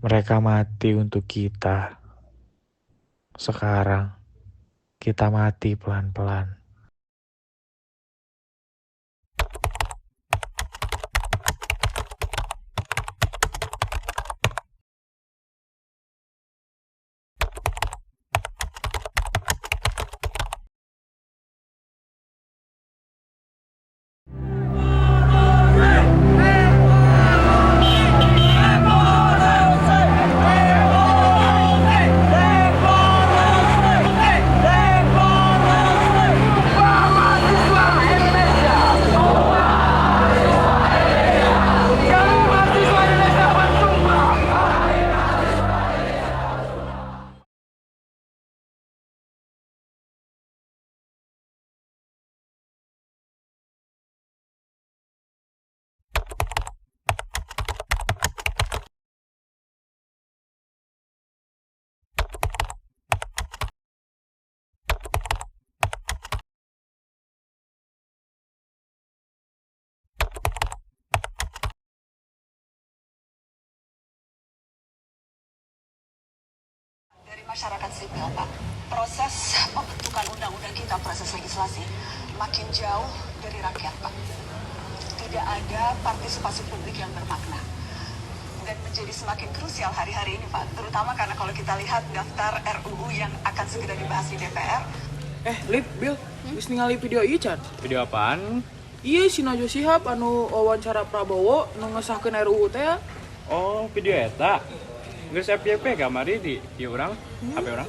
Mereka mati untuk kita. Sekarang kita mati pelan-pelan. Masyarakat sipil, Pak. Proses pembentukan undang-undang kita, proses legislasi, makin jauh dari rakyat, Pak. Tidak ada partisipasi publik yang bermakna. Dan menjadi semakin krusial hari-hari ini, Pak. Terutama karena kalau kita lihat daftar RUU yang akan segera dibahas di DPR. Lip, Bill, wis ningali video ieu can? Video apaan? Iya, si Najwa Shihab anu wawancara Prabowo nu ngesahkeun RUU teh. Oh, video eta. Geus FYP kamari di urang, HP urang.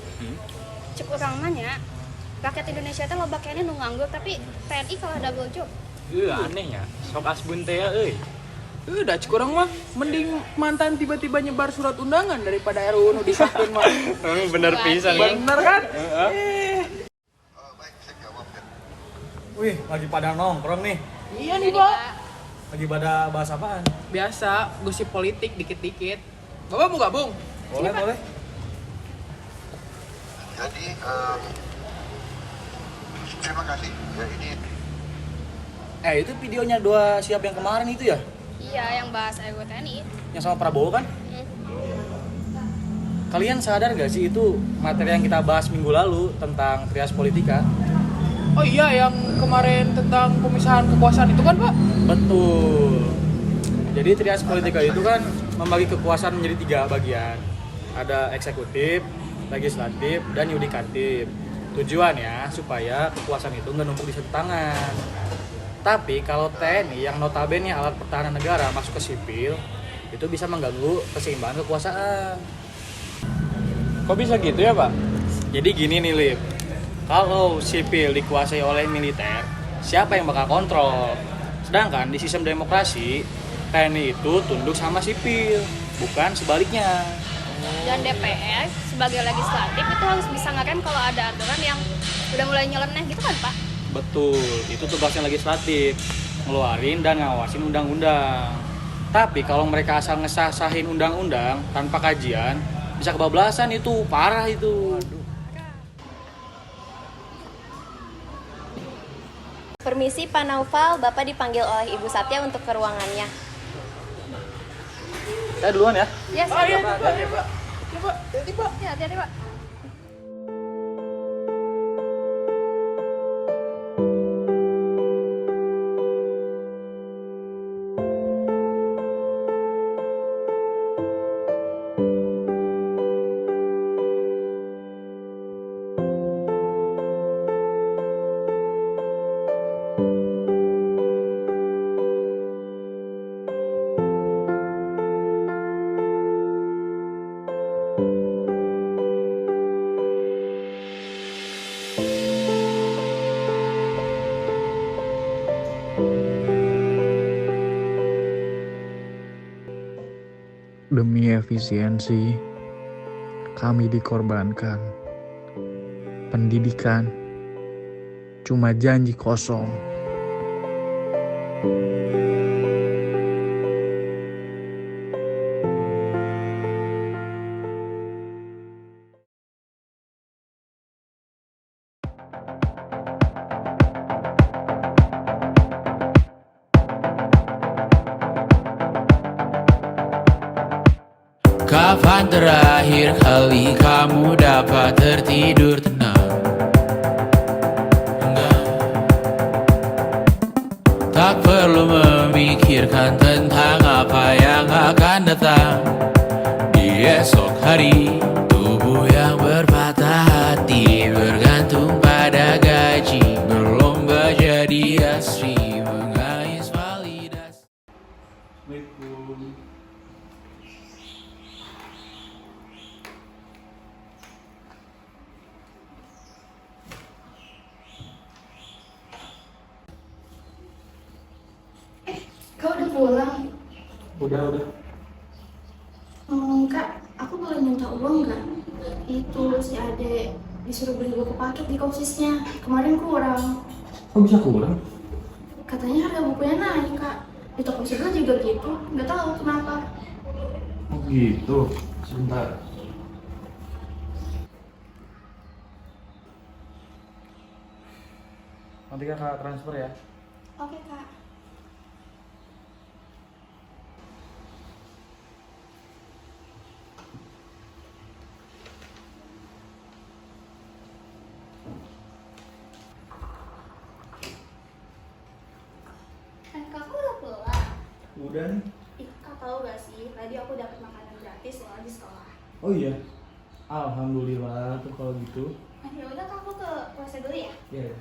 Cek urang mah nya rakyat Indonesia teh loba kene nu nganggur tapi TNI kalah double job. Aneh nya. Sok asbun teh euy. Udah cek urang mah mending mantan tiba-tiba nyebar surat undangan daripada RUU nu disahkeun mah. Bener pisan. Bener kan? Baik, saya jawab kan. Wih, lagi pada nongkrong nih. Iya nih, Pak. Lagi pada bahas apaan? Biasa gosip politik dikit-dikit. Bapak mau gabung? Boleh, boleh. Jadi, terima kasih. Ya, ini Itu videonya dua siap yang kemarin itu ya? Iya, yang bahas RUU TNI. Yang sama Prabowo kan? Kalian sadar gak sih itu materi yang kita bahas minggu lalu tentang trias politika? Oh iya, yang kemarin tentang pemisahan kekuasaan itu kan, Pak? Betul. Jadi trias politika itu kan membagi kekuasaan menjadi 3 bagian. Ada eksekutif, legislatif, dan yudikatif. Tujuannya supaya kekuasaan itu nggak numpuk di satu tangan. Tapi kalau TNI yang notabene alat pertahanan negara masuk ke sipil, itu bisa mengganggu keseimbangan kekuasaan. Kok bisa gitu ya, Pak? Jadi gini nih, Lip. Kalau sipil dikuasai oleh militer, siapa yang bakal kontrol? Sedangkan di sistem demokrasi, TNI itu tunduk sama sipil, bukan sebaliknya. Dan DPR sebagai legislatif itu harus bisa ngerem kalau ada aturan yang udah mulai nyeleneh gitu kan, Pak? Betul, itu tugasnya legislatif, ngeluarin dan ngawasin undang-undang. Tapi kalau mereka asal ngesah-sahin undang-undang tanpa kajian, bisa kebablasan itu, parah itu. Permisi Pak Naufal, Bapak dipanggil oleh Ibu Satya untuk ke ruangannya. Saya duluan ya. Ya, Oh iya, siap. Pak. Ya, Pak. Hati-hati, Pak. Ya, hati-hati, Pak. Demi efisiensi, kami dikorbankan. Pendidikan cuma janji kosong. Kapan terakhir kali kamu dapat tertidur tenang? Enggak. Tak perlu memikirkan tentang apa yang akan datang di esok hari. Tubuh yang berpatah hati bergantung pada gaji, berlomba jadi asri, mengais validasi. Assalamualaikum. Kau udah pulang? Udah. Kak, aku boleh minta uang nggak? Itu si Ade disuruh beli buku paket di kosisnya. Kemarin kurang. Kok bisa kurang? Katanya harga bukunya naik, Kak. Di toko sebelah juga gitu. Nggak tahu kenapa. Oh gitu. Sebentar. Nanti kakak transfer ya. Oke, Kak. Kakak udah pulang? Udah nih. Kak tahu gak sih, tadi aku dapat makanan gratis loh di sekolah. Oh iya. Alhamdulillah tuh kalau gitu. Ya udah, Kak, aku ke kelas dulu ya. Iya.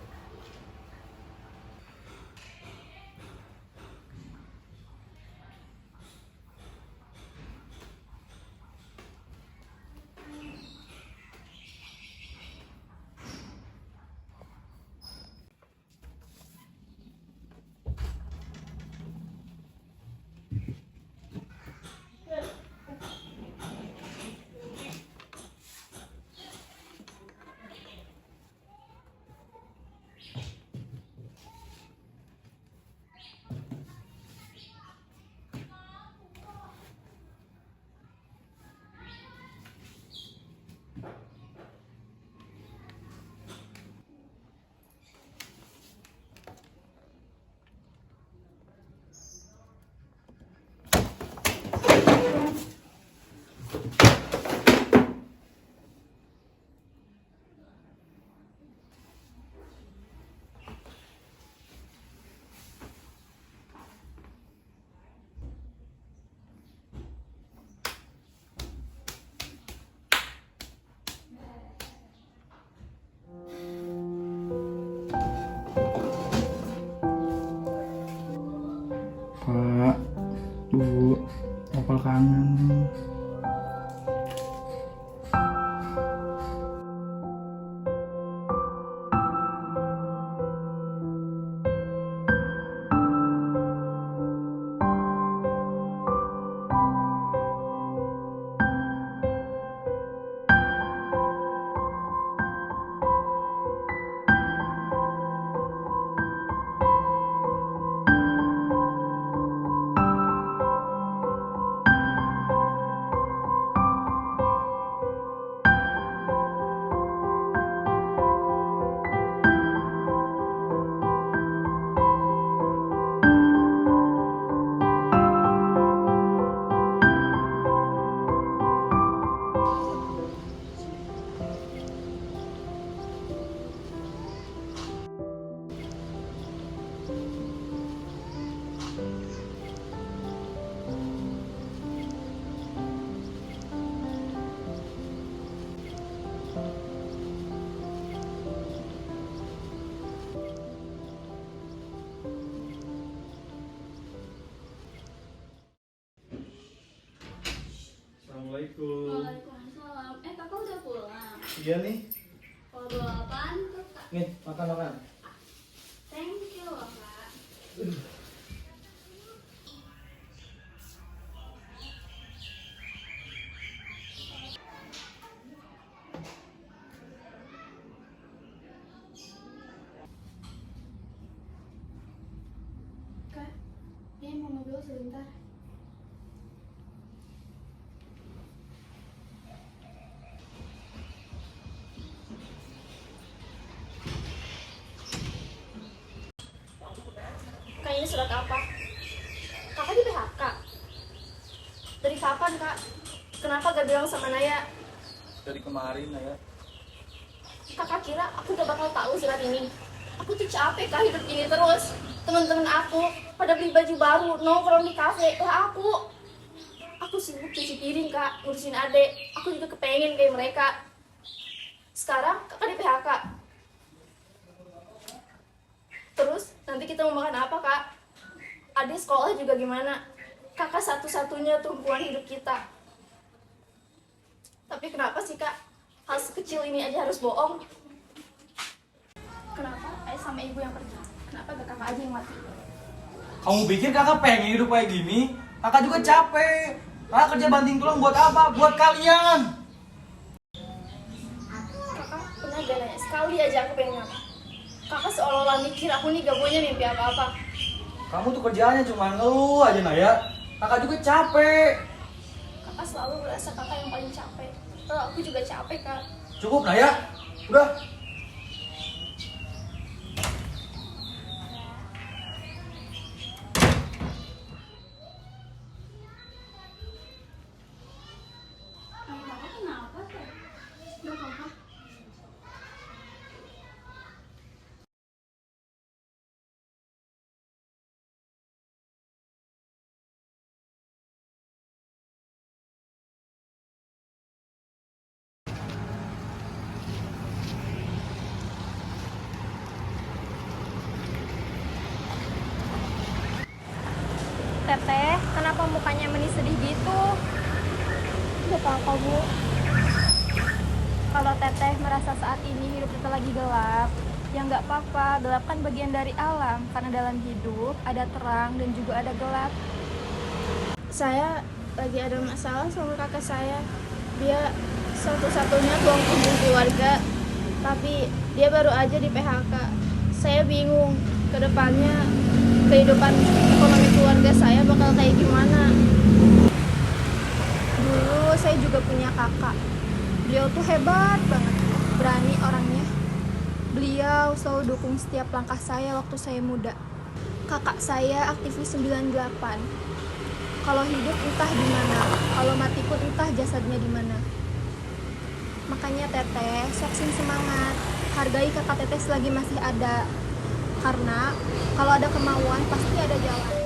Pak, Bu, Opal kangen. Assalamualaikum. Waalaikumsalam. Kakak udah pulang? Iya nih. Kalau bawa apaan tuh, Kak? Nih, makan. Thank you loh, Kak. Kak, dia mau ngobrol sebentar. Kak, ini surat apa? Kakak di PHK? Dari kapan, Kak? Kenapa gak bilang sama Naya? Dari kemarin Naya. Kakak kira aku gak bakal tahu surat ini. Aku tuh capek kak hidup gini terus. Teman-teman aku pada beli baju baru, nongkrong di kafe. Lah aku sibuk cuci piring kak, ngurusin adek. Aku juga kepengen kayak mereka. Sekarang kakak di PHK. Terus nanti kita mau makan apa kak? Adik sekolah juga gimana? Kakak satu-satunya tumpuan hidup kita. Tapi kenapa sih kak? Hal sekecil ini aja harus bohong. Kenapa ayah sama ibu yang kerja? Kenapa gak kakak aja yang mati? Kamu pikir kakak pengen hidup kayak gini? Kakak juga capek. Kakak kerja banting tulang buat apa? Buat kalian. Kakak pernah gak nanya sekali aja aku pengen apa? Kakak seolah-olah mikir aku nih gak punya mimpi apa-apa. Kamu tuh kerjaannya cuma ngeluh aja Naya. Kakak juga capek. Kakak selalu merasa kakak yang paling capek. Kalau aku juga capek kak. Cukup Naya. Udah. Kenapa tuh? Gak apa-apa. Teteh, kenapa mukanya Meni sedih gitu? Gak apa-apa bu. Kalau Teteh merasa saat ini hidup kita lagi gelap, ya nggak apa-apa, gelap kan bagian dari alam. Karena dalam hidup ada terang dan juga ada gelap. Saya lagi ada masalah sama kakak saya. Dia satu-satunya tulang punggung keluarga, tapi dia baru aja di PHK. Saya bingung ke depannya kehidupan ekonomi keluarga saya bakal kayak gimana. Dulu saya juga punya kakak. Beliau tuh hebat banget, berani orangnya. Beliau selalu dukung setiap langkah saya waktu saya muda. Kakak saya aktivis 98. Kalau hidup entah di mana, kalau mati pun entah jasadnya di mana. Makanya Teteh, sok semangat. Hargai kakak Teteh selagi masih ada. Karena kalau ada kemauan pasti ada jalan.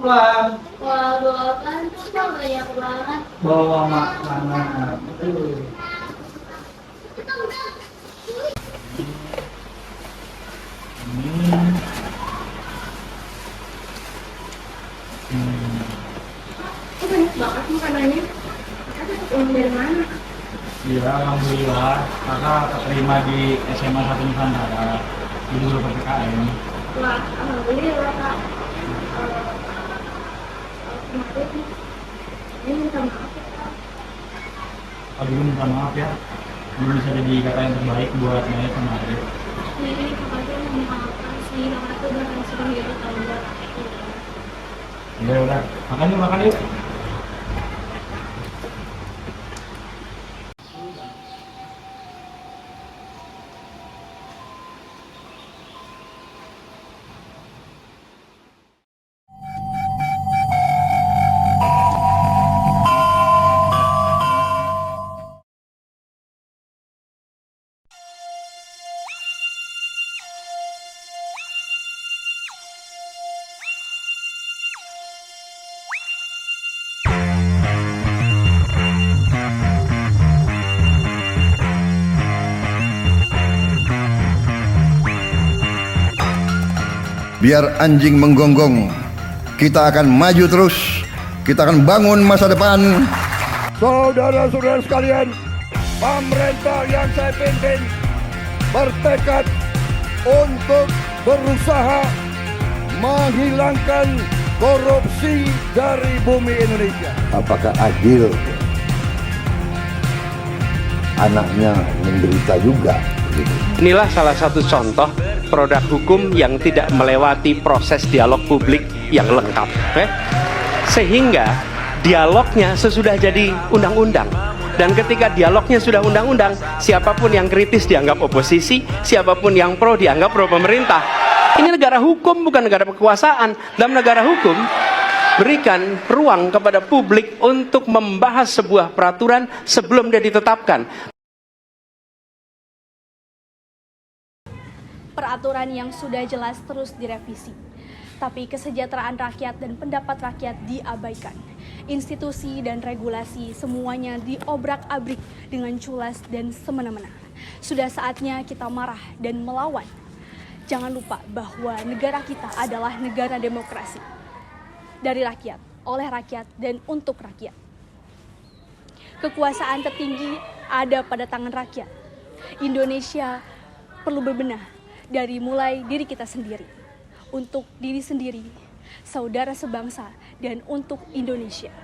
Pulang. Wah, bawa apaan tuh bang? Banyak banget. Bawa makanan. Kok banyak banget makanannya? Kakak dapat uang dari mana? Iya, alhamdulillah. Kakak terima di SMA 1 Nusantara. Di guru PPKN. Wah, alhamdulillah kak. Kemarin ini minta maaf ya kak. Kalau dulu minta maaf ya. Belum bisa jadi kakak yang terbaik buat Naya sama Adek. Ini kakak tuh mau maafkan sih. Kakak tuh udah kasih gitu tau gak? Udah. Makan yuk. Biar anjing menggonggong, kita akan maju terus, kita akan bangun masa depan. Saudara-saudara sekalian, pemerintah yang saya pimpin bertekad untuk berusaha menghilangkan korupsi dari bumi Indonesia. Apakah adil? anaknya menderita juga. Gitu. Inilah salah satu contoh produk hukum yang tidak melewati proses dialog publik yang lengkap. Sehingga dialognya sesudah jadi undang-undang. Dan ketika dialognya sudah undang-undang, siapapun yang kritis dianggap oposisi, siapapun yang pro dianggap pro pemerintah. Ini negara hukum, bukan negara kekuasaan. Dalam negara hukum, berikan ruang kepada publik untuk membahas sebuah peraturan sebelum dia ditetapkan. Peraturan yang sudah jelas terus direvisi, tapi kesejahteraan rakyat dan pendapat rakyat diabaikan. Institusi dan regulasi semuanya diobrak-abrik dengan culas dan semena-mena. Sudah saatnya kita marah dan melawan. Jangan lupa bahwa negara kita adalah negara demokrasi. Dari rakyat, oleh rakyat, dan untuk rakyat. Kekuasaan tertinggi ada pada tangan rakyat. Indonesia perlu berbenah dari mulai diri kita sendiri, untuk diri sendiri, saudara sebangsa, dan untuk Indonesia.